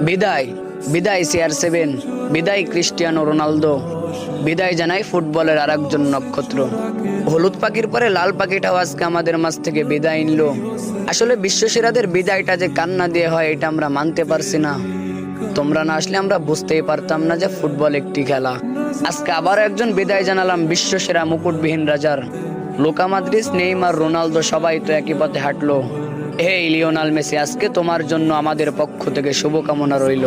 বিদায়, বিদায় CR7, বিদায় ক্রিস্টিয়ানো রোনালদো, বিদায় জানাই ফুটবলের আরেকজন নক্ষত্র। হলুদ পাখির পরে লাল পাখিটাও আজকে আমাদের মাঝ থেকে বিদায় নিল। আসলে বিশ্বসেরাদের বিদায়টা যে কান্না দিয়ে হয় এটা আমরা মানতে পারছি না। তোমরা না আসলে আমরা বুঝতেই পারতাম না যে ফুটবল একটি খেলা। আজকে আবার একজন বিদায় জানালাম বিশ্বসেরা মুকুটবিহীন রাজার। লুকা মদ্রিচ, নেইমার, রোনালদো সবাই তো একই পথে হাঁটলো। হে লিওনেল মেসি, আজকে তোমার জন্য আমাদের পক্ষ থেকে শুভকামনা রইল।